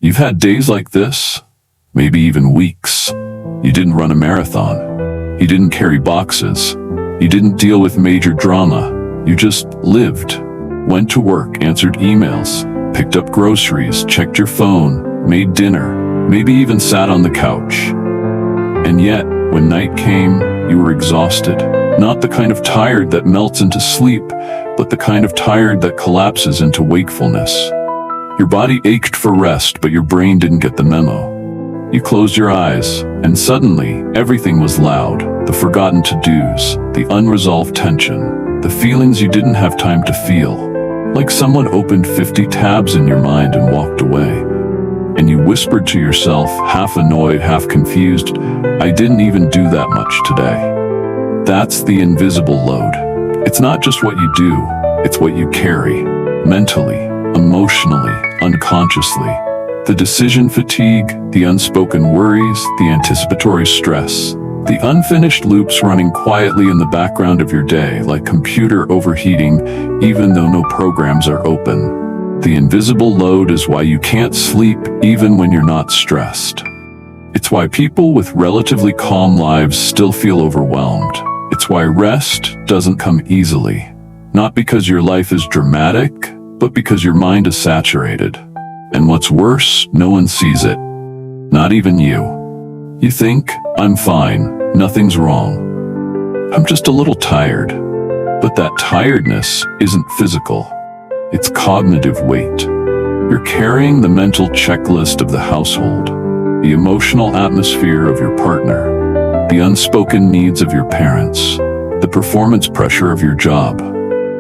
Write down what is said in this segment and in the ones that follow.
You've had days like this, maybe even weeks. You didn't run a marathon. You didn't carry boxes. You didn't deal with major drama. You just lived. Went to work, answered emails, picked up groceries, checked your phone, made dinner, maybe even sat on the couch. And yet, when night came, you were exhausted. Not the kind of tired that melts into sleep, but the kind of tired that collapses into wakefulness. Your body ached for rest, but your brain didn't get the memo. You closed your eyes, and suddenly, everything was loud. The forgotten to-dos, the unresolved tension, the feelings you didn't have time to feel. Like someone opened 50 tabs in your mind and walked away. And you whispered to yourself, half annoyed, half confused, I didn't even do that much today. That's the invisible load. It's not just what you do, it's what you carry, mentally, emotionally, unconsciously. The decision fatigue, the unspoken worries, the anticipatory stress, the unfinished loops running quietly in the background of your day like computer overheating even though no programs are open. The invisible load is why you can't sleep even when you're not stressed. It's why people with relatively calm lives still feel overwhelmed. It's why rest doesn't come easily. Not because your life is dramatic, but because your mind is saturated. And what's worse, no one sees it. Not even you. You think, I'm fine, nothing's wrong. I'm just a little tired. But that tiredness isn't physical. It's cognitive weight. You're carrying the mental checklist of the household, the emotional atmosphere of your partner, the unspoken needs of your parents, the performance pressure of your job,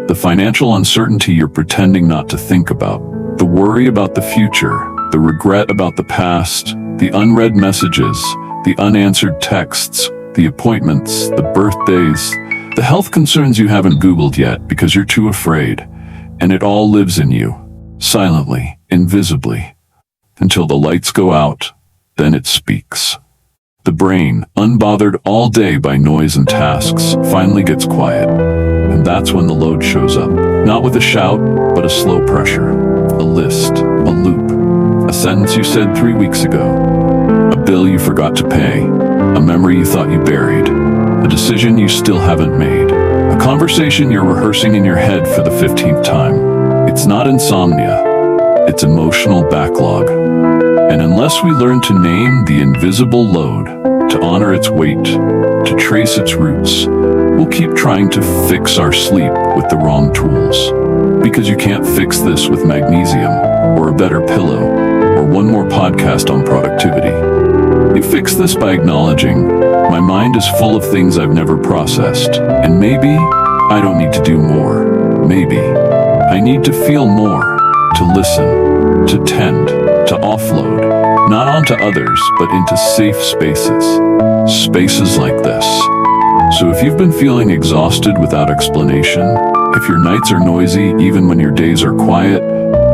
the financial uncertainty you're pretending not to think about, the worry about the future, the regret about the past, the unread messages, the unanswered texts, the appointments, the birthdays, the health concerns you haven't Googled yet because you're too afraid. And it all lives in you, silently, invisibly. Until the lights go out, then it speaks. The brain, unbothered all day by noise and tasks, finally gets quiet. And that's when the load shows up. Not with a shout, but a slow pressure. A list, a loop, a sentence you said 3 weeks ago, a bill you forgot to pay, a memory you thought you buried, a decision you still haven't made, a conversation you're rehearsing in your head for the 15th time. It's not insomnia, it's emotional backlog. And unless we learn to name the invisible load, to honor its weight, to trace its roots, we'll keep trying to fix our sleep with the wrong tools. Because you can't fix this with magnesium, or a better pillow, or one more podcast on productivity. You fix this by acknowledging, my mind is full of things I've never processed, and maybe I don't need to do more. Maybe I need to feel more, to listen, to tend, to offload, not onto others, but into safe spaces. Spaces like this. So if you've been feeling exhausted without explanation, if your nights are noisy even when your days are quiet,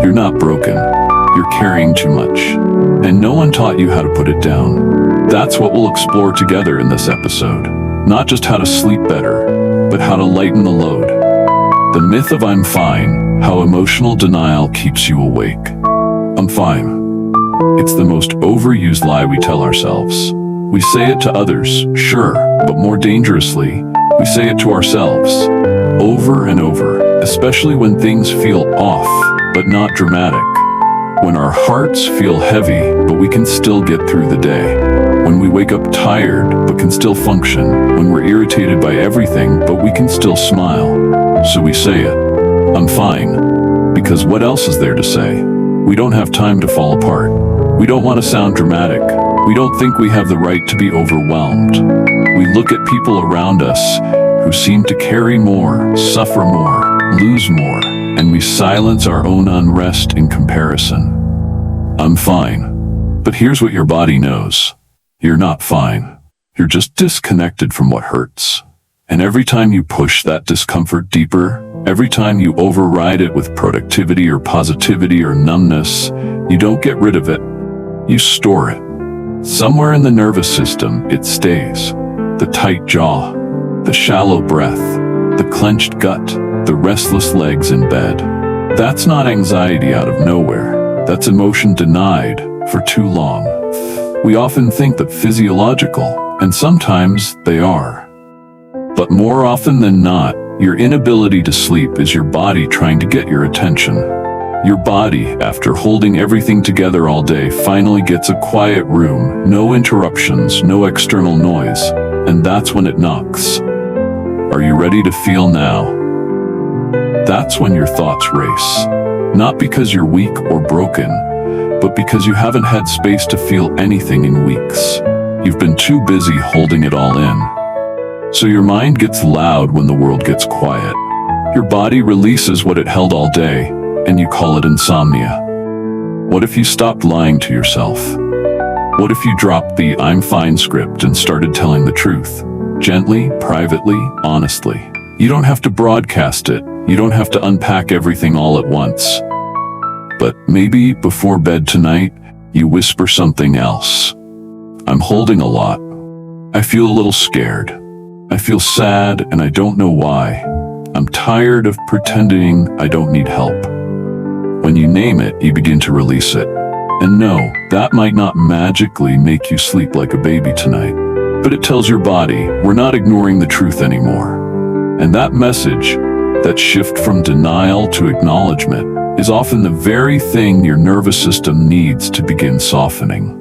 you're not broken. You're carrying too much. And no one taught you how to put it down. That's what we'll explore together in this episode. Not just how to sleep better, but how to lighten the load. The myth of I'm fine, how emotional denial keeps you awake. I'm fine. It's the most overused lie we tell ourselves. We say it to others, sure, but more dangerously, we say it to ourselves. Over and over, especially when things feel off, but not dramatic. When our hearts feel heavy, but we can still get through the day. When we wake up tired, but can still function. When we're irritated by everything, but we can still smile. So we say it. I'm fine. Because what else is there to say? We don't have time to fall apart. We don't want to sound dramatic. We don't think we have the right to be overwhelmed. We look at people around us who seem to carry more, suffer more, lose more, and we silence our own unrest in comparison. I'm fine. But here's what your body knows. You're not fine. You're just disconnected from what hurts. And every time you push that discomfort deeper, every time you override it with productivity or positivity or numbness, you don't get rid of it. You store it. Somewhere in the nervous system, it stays. The tight jaw, the shallow breath, the clenched gut, the restless legs in bed. That's not anxiety out of nowhere. That's emotion denied, for too long. We often think that physiological, and sometimes they are. But more often than not, your inability to sleep is your body trying to get your attention. Your body, after holding everything together all day, finally gets a quiet room, no interruptions, no external noise, and that's when it knocks. Are you ready to feel now? That's when your thoughts race. Not because you're weak or broken, but because you haven't had space to feel anything in weeks. You've been too busy holding it all in. So your mind gets loud when the world gets quiet. Your body releases what it held all day, and you call it insomnia. What if you stopped lying to yourself? What if you dropped the "I'm fine" script and started telling the truth? Gently, privately, honestly. You don't have to broadcast it. You don't have to unpack everything all at once. But maybe before bed tonight, you whisper something else. I'm holding a lot. I feel a little scared. I feel sad and I don't know why. I'm tired of pretending I don't need help. When you name it, you begin to release it. And no, that might not magically make you sleep like a baby tonight, but it tells your body we're not ignoring the truth anymore. And that message, that shift from denial to acknowledgement, is often the very thing your nervous system needs to begin softening.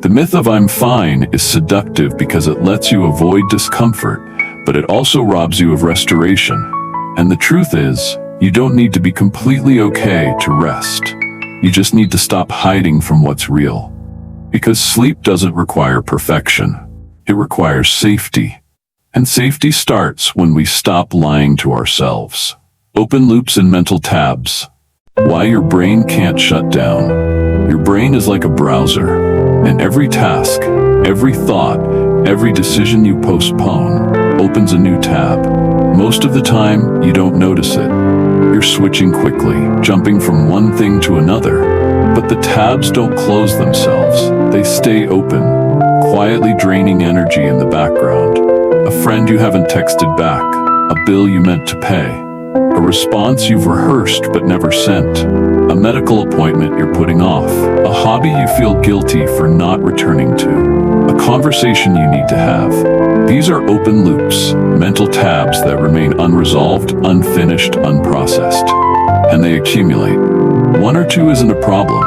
The myth of "I'm fine" is seductive because it lets you avoid discomfort, but it also robs you of restoration. And the truth is, you don't need to be completely okay to rest. You just need to stop hiding from what's real. Because sleep doesn't require perfection. It requires safety. And safety starts when we stop lying to ourselves. Open loops and mental tabs. Why your brain can't shut down. Your brain is like a browser, and every task, every thought, every decision you postpone opens a new tab. Most of the time, you don't notice it. You're switching quickly, jumping from one thing to another. But the tabs don't close themselves. They stay open, quietly draining energy in the background. A friend you haven't texted back, a bill you meant to pay, a response you've rehearsed but never sent, a medical appointment you're putting off, a hobby you feel guilty for not returning to, a conversation you need to have. These are open loops, mental tabs that remain unresolved, unfinished, unprocessed. And they accumulate. 1 or 2 isn't a problem.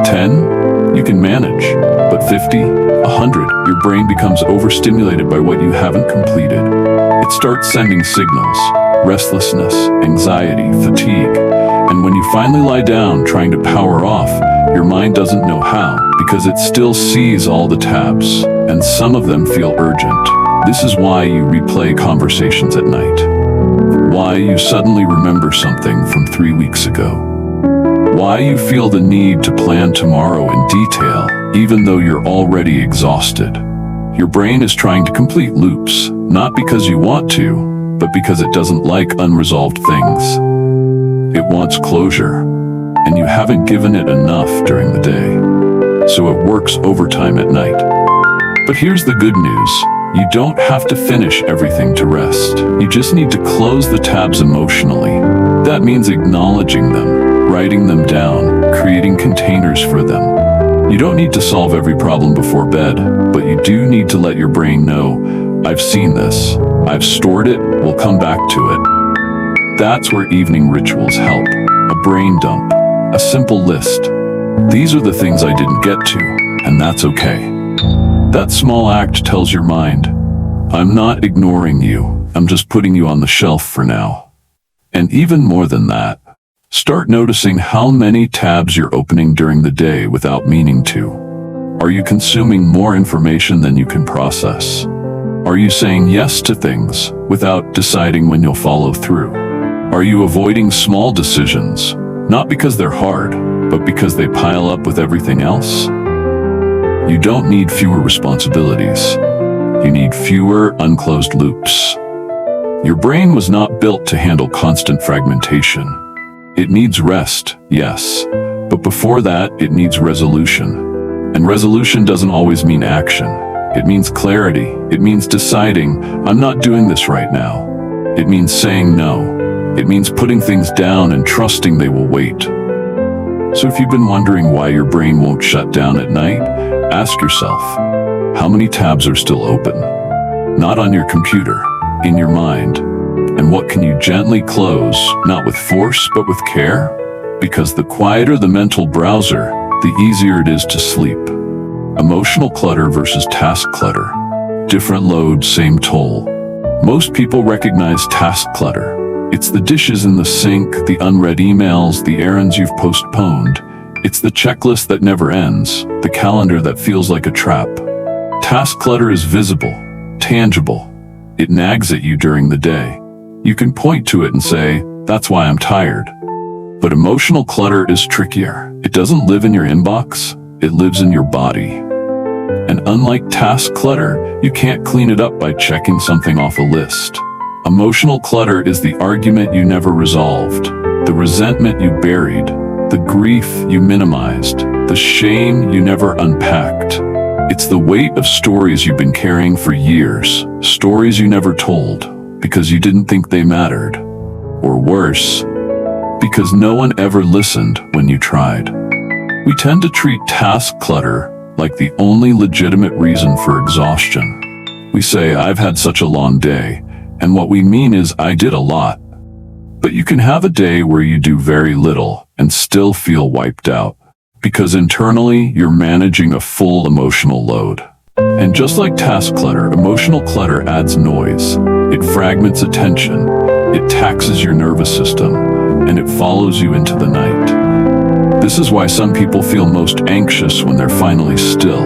10, you can manage. But 50, 100, your brain becomes overstimulated by what you haven't completed. It starts sending signals: restlessness, anxiety, fatigue. And when you finally lie down trying to power off, your mind doesn't know how, because it still sees all the tabs, and some of them feel urgent. This is why you replay conversations at night. Why you suddenly remember something from 3 weeks ago. Why you feel the need to plan tomorrow in detail, even though you're already exhausted. Your brain is trying to complete loops, not because you want to, but because it doesn't like unresolved things. It wants closure, and you haven't given it enough during the day. So it works overtime at night. But here's the good news. You don't have to finish everything to rest. You just need to close the tabs emotionally. That means acknowledging them, writing them down, creating containers for them. You don't need to solve every problem before bed, but you do need to let your brain know, I've seen this, I've stored it, we'll come back to it. That's where evening rituals help. A brain dump, a simple list. These are the things I didn't get to, and that's okay. That small act tells your mind, I'm not ignoring you, I'm just putting you on the shelf for now. And even more than that, start noticing how many tabs you're opening during the day without meaning to. Are you consuming more information than you can process? Are you saying yes to things without deciding when you'll follow through? Are you avoiding small decisions, not because they're hard, but because they pile up with everything else? You don't need fewer responsibilities. You need fewer unclosed loops. Your brain was not built to handle constant fragmentation. It needs rest, yes, but before that, it needs resolution. And resolution doesn't always mean action. It means clarity. It means deciding, I'm not doing this right now. It means saying no. It means putting things down and trusting they will wait. So if you've been wondering why your brain won't shut down at night, ask yourself, how many tabs are still open? Not on your computer, in your mind. And what can you gently close, not with force, but with care? Because the quieter the mental browser, the easier it is to sleep. Emotional clutter versus task clutter. Different load, same toll. Most people recognize task clutter. It's the dishes in the sink, the unread emails, the errands you've postponed. It's the checklist that never ends, the calendar that feels like a trap. Task clutter is visible, tangible. It nags at you during the day. You can point to it and say, that's why I'm tired. But emotional clutter is trickier. It doesn't live in your inbox, it lives in your body. And unlike task clutter, you can't clean it up by checking something off a list. Emotional clutter is the argument you never resolved, the resentment you buried, the grief you minimized, the shame you never unpacked. It's the weight of stories you've been carrying for years, stories you never told, because you didn't think they mattered. Or worse, because no one ever listened when you tried. We tend to treat task clutter like the only legitimate reason for exhaustion. We say, I've had such a long day, and what we mean is, I did a lot. But you can have a day where you do very little and still feel wiped out, because internally you're managing a full emotional load. And just like task clutter, emotional clutter adds noise. It fragments attention, it taxes your nervous system, and it follows you into the night. This is why some people feel most anxious when they're finally still,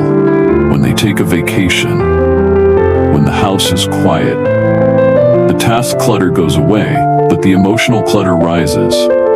when they take a vacation, when the house is quiet. The task clutter goes away, but the emotional clutter rises.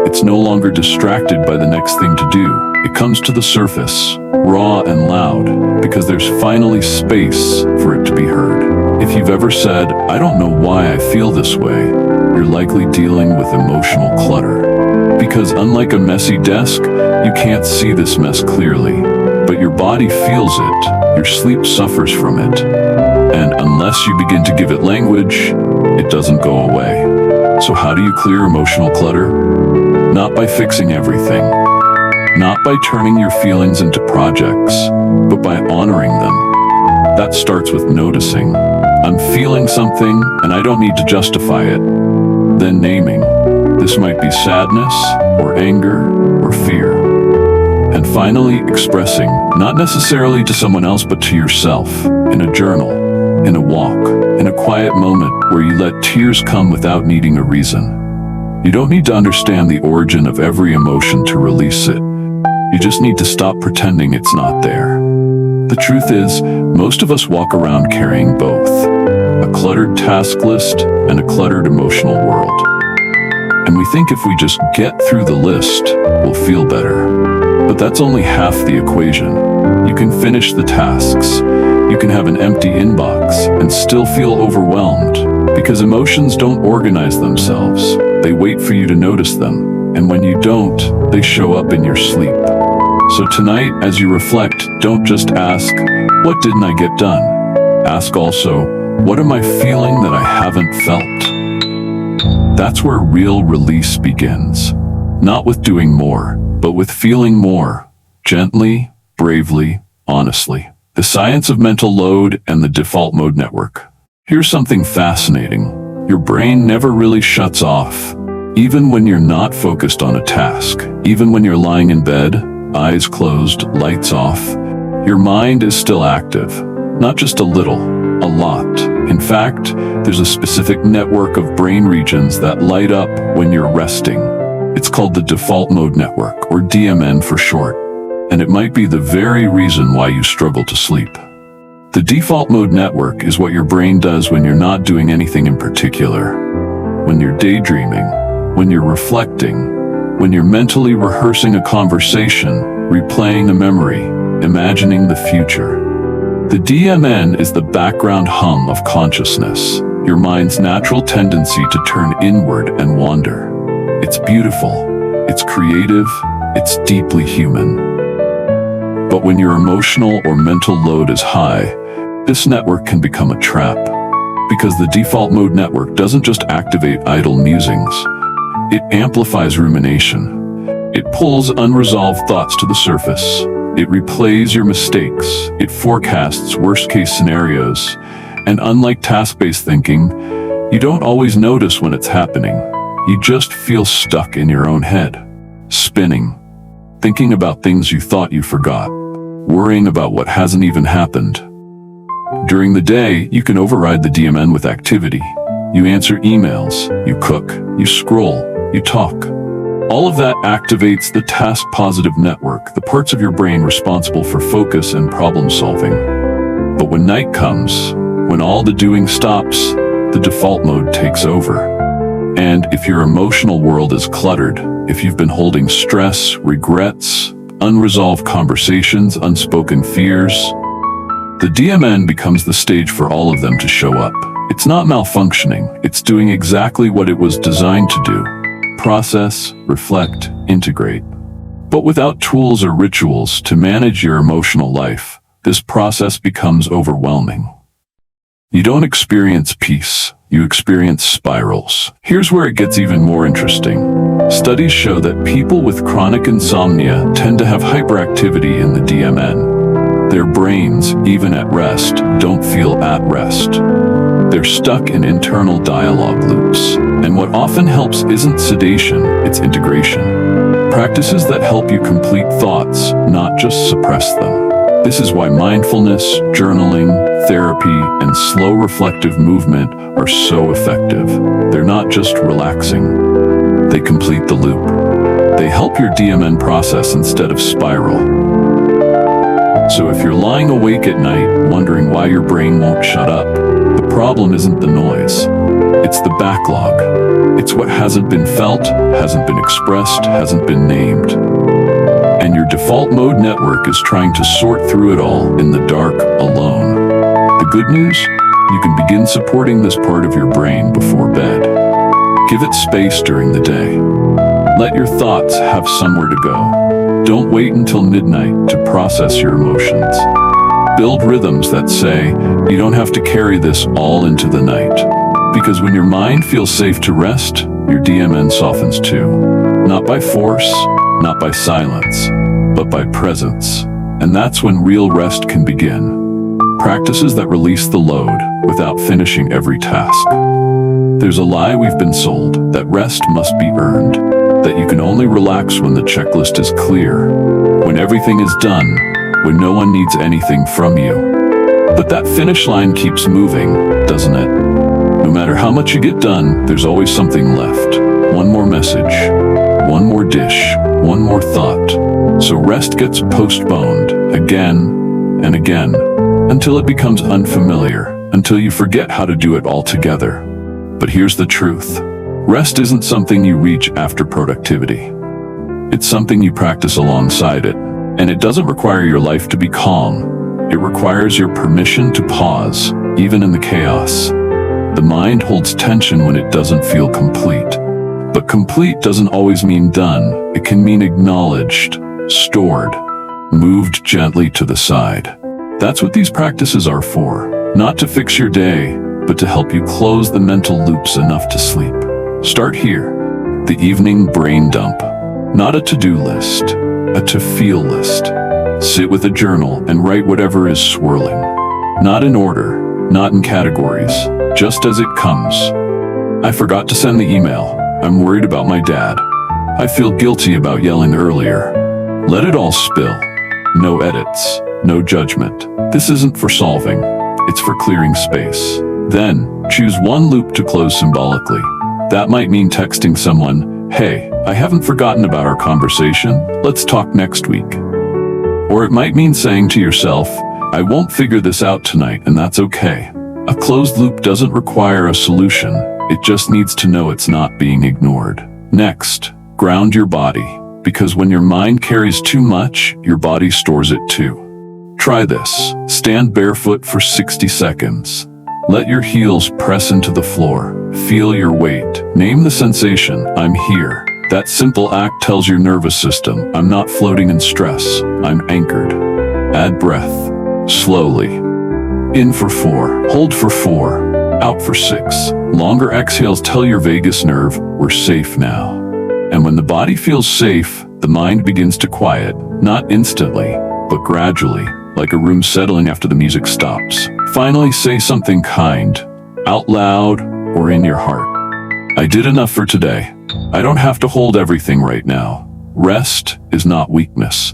It's no longer distracted by the next thing to do. It comes to the surface, raw and loud, because there's finally space for it to be heard. If you've ever said, I don't know why I feel this way, you're likely dealing with emotional clutter. Because unlike a messy desk, you can't see this mess clearly, but your body feels it, your sleep suffers from it. And unless you begin to give it language, it doesn't go away. So how do you clear emotional clutter? Not by fixing everything, not by turning your feelings into projects, but by honoring them. That starts with noticing. I'm feeling something, and I don't need to justify it. Then naming. This might be sadness, or anger, or fear. And finally, expressing, not necessarily to someone else, but to yourself, in a journal, in a walk, in a quiet moment where you let tears come without needing a reason. You don't need to understand the origin of every emotion to release it. You just need to stop pretending it's not there. The truth is, most of us walk around carrying both, a cluttered task list and a cluttered emotional world. And we think if we just get through the list, we'll feel better. But that's only half the equation. You can finish the tasks, you can have an empty inbox and still feel overwhelmed, because emotions don't organize themselves. They wait for you to notice them, and when you don't, they show up in your sleep. So tonight, as you reflect, don't just ask, what didn't I get done? Ask also, what am I feeling that I haven't felt? That's where real release begins. Not with doing more, but with feeling more, gently, bravely, honestly. The science of mental load and the default mode network. Here's something fascinating. Your brain never really shuts off. Even when you're not focused on a task, even when you're lying in bed, eyes closed, lights off, your mind is still active. Not just a little, a lot. In fact, there's a specific network of brain regions that light up when you're resting. It's called the default mode network, or DMN for short. And it might be the very reason why you struggle to sleep. The default mode network is what your brain does when you're not doing anything in particular. When you're daydreaming, when you're reflecting, when you're mentally rehearsing a conversation, replaying a memory, imagining the future. The DMN is the background hum of consciousness, your mind's natural tendency to turn inward and wander. It's beautiful, it's creative, it's deeply human. But when your emotional or mental load is high, this network can become a trap. Because the default mode network doesn't just activate idle musings, it amplifies rumination. It pulls unresolved thoughts to the surface. It replays your mistakes. It forecasts worst-case scenarios. And unlike task-based thinking, you don't always notice when it's happening. You just feel stuck in your own head, spinning, thinking about things you thought you forgot, worrying about what hasn't even happened. During the day, you can override the DMN with activity. You answer emails, you cook, you scroll, you talk. All of that activates the task-positive network, the parts of your brain responsible for focus and problem-solving. But when night comes, when all the doing stops, the default mode takes over. And if your emotional world is cluttered, if you've been holding stress, regrets, unresolved conversations, unspoken fears, the DMN becomes the stage for all of them to show up. It's not malfunctioning, it's doing exactly what it was designed to do. Process, reflect, integrate. But without tools or rituals to manage your emotional life, this process becomes overwhelming. You don't experience peace, you experience spirals. Here's where it gets even more interesting. Studies show that people with chronic insomnia tend to have hyperactivity in the DMN. Their brains, even at rest, don't feel at rest. They're stuck in internal dialogue loops. And what often helps isn't sedation, it's integration. Practices that help you complete thoughts, not just suppress them. This is why mindfulness, journaling, therapy, and slow reflective movement are so effective. They're not just relaxing. They complete the loop. They help your DMN process instead of spiral. So if you're lying awake at night, wondering why your brain won't shut up, the problem isn't the noise. It's the backlog. It's what hasn't been felt, hasn't been expressed, hasn't been named. And your default mode network is trying to sort through it all in the dark, alone. The good news? You can begin supporting this part of your brain before bed. Give it space during the day. Let your thoughts have somewhere to go. Don't wait until midnight to process your emotions. Build rhythms that say, you don't have to carry this all into the night. Because when your mind feels safe to rest, your DMN softens too. Not by force, not by silence, but by presence. And that's when real rest can begin. Practices that release the load without finishing every task. There's a lie we've been sold, that rest must be earned, that you can only relax when the checklist is clear, when everything is done, when no one needs anything from you. But that finish line keeps moving, doesn't it? No matter how much you get done, there's always something left. One more message, one more dish, one more thought. So rest gets postponed again and again until it becomes unfamiliar, until you forget how to do it altogether. But here's the truth. Rest isn't something you reach after productivity. It's something you practice alongside it. And it doesn't require your life to be calm. It requires your permission to pause, even in the chaos. The mind holds tension when it doesn't feel complete. But complete doesn't always mean done. It can mean acknowledged, stored, moved gently to the side. That's what these practices are for. Not to fix your day, but to help you close the mental loops enough to sleep. Start here. The evening brain dump. Not a to-do list, a to-feel list. Sit with a journal and write whatever is swirling. Not in order, not in categories, just as it comes. I forgot to send the email. I'm worried about my dad. I feel guilty about yelling earlier. Let it all spill. No edits, no judgment. This isn't for solving, it's for clearing space. Then, choose one loop to close symbolically. That might mean texting someone, "Hey, I haven't forgotten about our conversation, let's talk next week." Or it might mean saying to yourself, "I won't figure this out tonight, and that's okay." A closed loop doesn't require a solution, it just needs to know it's not being ignored. Next, ground your body, because when your mind carries too much, your body stores it too. Try this. Stand barefoot for 60 seconds. Let your heels press into the floor. Feel your weight. Name the sensation, "I'm here." That simple act tells your nervous system, "I'm not floating in stress, I'm anchored." Add breath. Slowly. In for 4, hold for 4, out for 6. Longer exhales tell your vagus nerve, "We're safe now." And when the body feels safe, the mind begins to quiet, not instantly, but gradually, like a room settling after the music stops. Finally, say something kind, out loud or in your heart. I did enough for today. I don't have to hold everything right now. Rest is not weakness.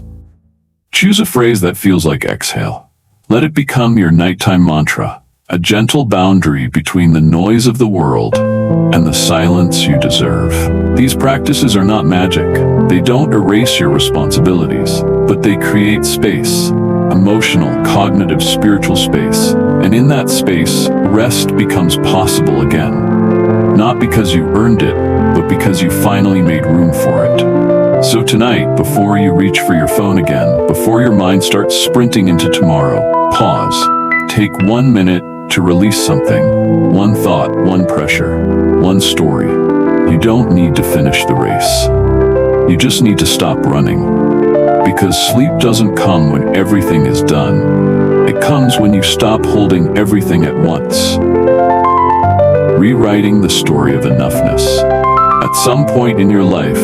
Choose a phrase that feels like exhale. Let it become your nighttime mantra, a gentle boundary between the noise of the world and the silence you deserve. These practices are not magic. They don't erase your responsibilities, but they create space, emotional, cognitive, spiritual space. And in that space, rest becomes possible again. Not because you earned it, but because you finally made room for it. So tonight, before you reach for your phone again, before your mind starts sprinting into tomorrow, pause. Take 1 minute to release something. One thought, one pressure, one story. You don't need to finish the race. You just need to stop running. Because sleep doesn't come when everything is done. It comes when you stop holding everything at once. Rewriting the story of enoughness. At some point in your life,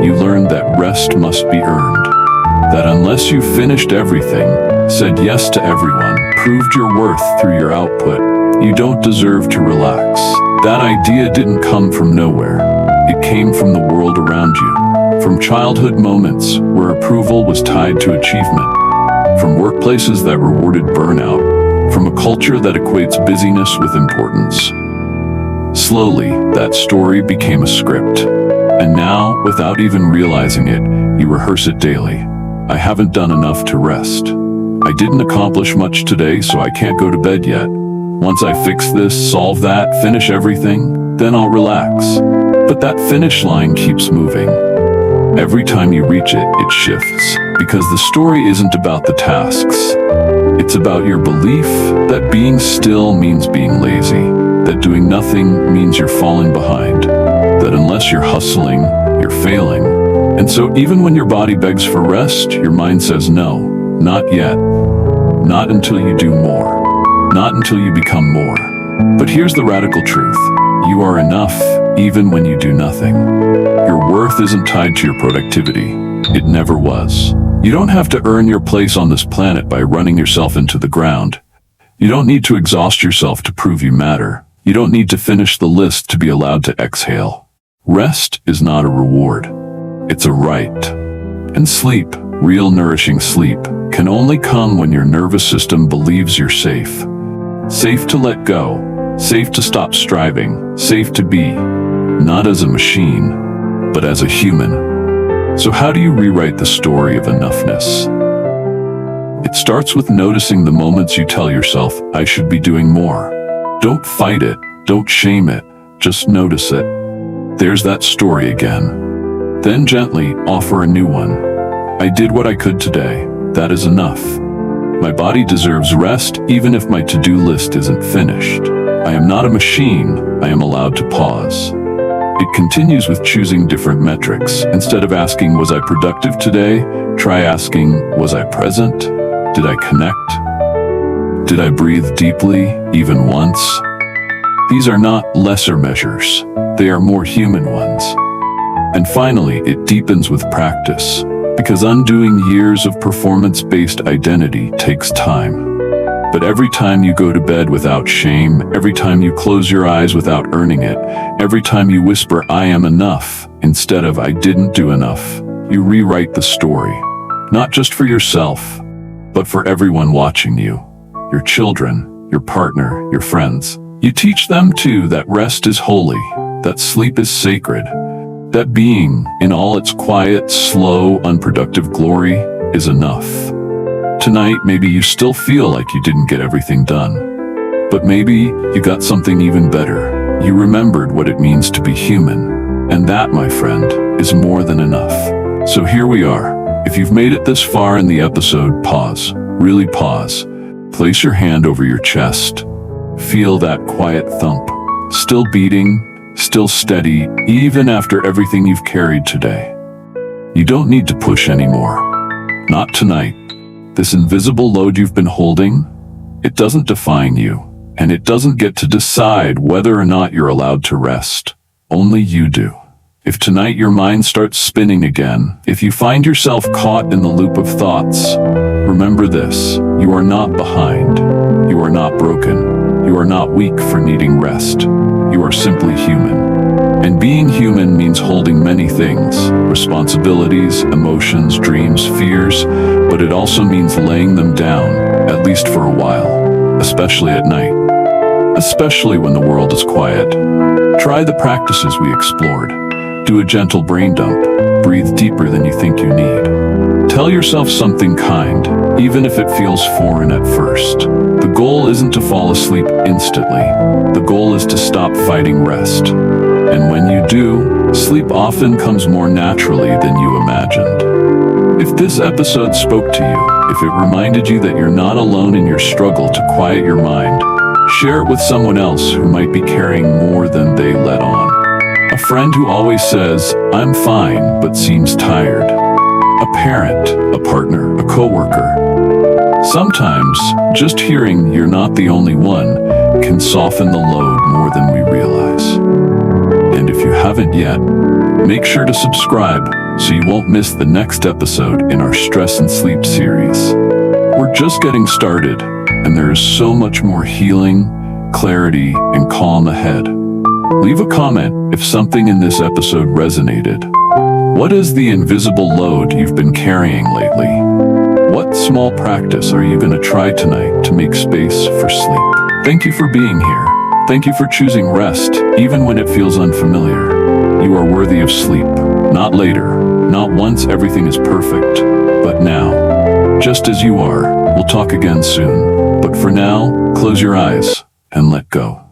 you learned that rest must be earned. That unless you finished everything, said yes to everyone, proved your worth through your output, you don't deserve to relax. That idea didn't come from nowhere. It came from the world around you. From childhood moments where approval was tied to achievement. From workplaces that rewarded burnout. From a culture that equates busyness with importance. Slowly, that story became a script. And now, without even realizing it, you rehearse it daily. I haven't done enough to rest. I didn't accomplish much today, so I can't go to bed yet. Once I fix this, solve that, finish everything, then I'll relax. But that finish line keeps moving. Every time you reach it, it shifts. Because the story isn't about the tasks. It's about your belief that being still means being lazy. That doing nothing means you're falling behind. That unless you're hustling, you're failing. And so even when your body begs for rest, your mind says no, not yet. Not until you do more. Not until you become more. But here's the radical truth. You are enough, even when you do nothing. Your worth isn't tied to your productivity. It never was. You don't have to earn your place on this planet by running yourself into the ground. You don't need to exhaust yourself to prove you matter. You don't need to finish the list to be allowed to exhale. Rest is not a reward. It's a right. And sleep, real nourishing sleep, can only come when your nervous system believes you're safe. Safe to let go. Safe to stop striving. Safe to be. Not as a machine, but as a human. So how do you rewrite the story of enoughness? It starts with noticing the moments you tell yourself, I should be doing more. Don't fight it. Don't shame it. Just notice it. There's that story again. Then gently offer a new one. I did what I could today. That is enough. My body deserves rest even if my to-do list isn't finished. I am not a machine. I am allowed to pause. It continues with choosing different metrics. Instead of asking, was I productive today? Try asking, was I present? Did I connect? Did I breathe deeply, even once? These are not lesser measures. They are more human ones. And finally, it deepens with practice, because undoing years of performance-based identity takes time. But every time you go to bed without shame, every time you close your eyes without earning it, every time you whisper, I am enough, instead of I didn't do enough, you rewrite the story. Not just for yourself, but for everyone watching you. Your children, your partner, your friends. You teach them too that rest is holy, that sleep is sacred, that being, in all its quiet, slow, unproductive glory, is enough. Tonight, maybe you still feel like you didn't get everything done. But maybe you got something even better. You remembered what it means to be human. And that, my friend, is more than enough. So here we are. If you've made it this far in the episode, pause. Really pause. Place your hand over your chest. Feel that quiet thump. Still beating, still steady, even after everything you've carried today. You don't need to push anymore. Not tonight. This invisible load you've been holding, it doesn't define you, and it doesn't get to decide whether or not you're allowed to rest. Only you do. If tonight your mind starts spinning again, if you find yourself caught in the loop of thoughts, remember this: you are not behind. You are not broken. You are not weak for needing rest. You are simply human. And being human means holding many things: responsibilities, emotions, dreams, fears, but it also means laying them down, at least for a while, especially at night, especially when the world is quiet. Try the practices we explored. Do a gentle brain dump. Breathe deeper than you think you need. Tell yourself something kind, even if it feels foreign at first. The goal isn't to fall asleep instantly. The goal is to stop fighting rest. And when you do, sleep often comes more naturally than you imagined. If this episode spoke to you, if it reminded you that you're not alone in your struggle to quiet your mind, share it with someone else who might be carrying more than they let on. A friend who always says, "I'm fine," but seems tired. A parent, a partner, a coworker. Sometimes, just hearing "you're not the only one" can soften the load more than we realize. And if you haven't yet, make sure to subscribe so you won't miss the next episode in our Stress and Sleep series. We're just getting started, and there is so much more healing, clarity, and calm ahead. Leave a comment if something in this episode resonated. What is the invisible load you've been carrying lately? What small practice are you going to try tonight to make space for sleep? Thank you for being here. Thank you for choosing rest, even when it feels unfamiliar. You are worthy of sleep. Not later, not once everything is perfect, but now. Just as you are. We'll talk again soon. But for now, close your eyes and let go.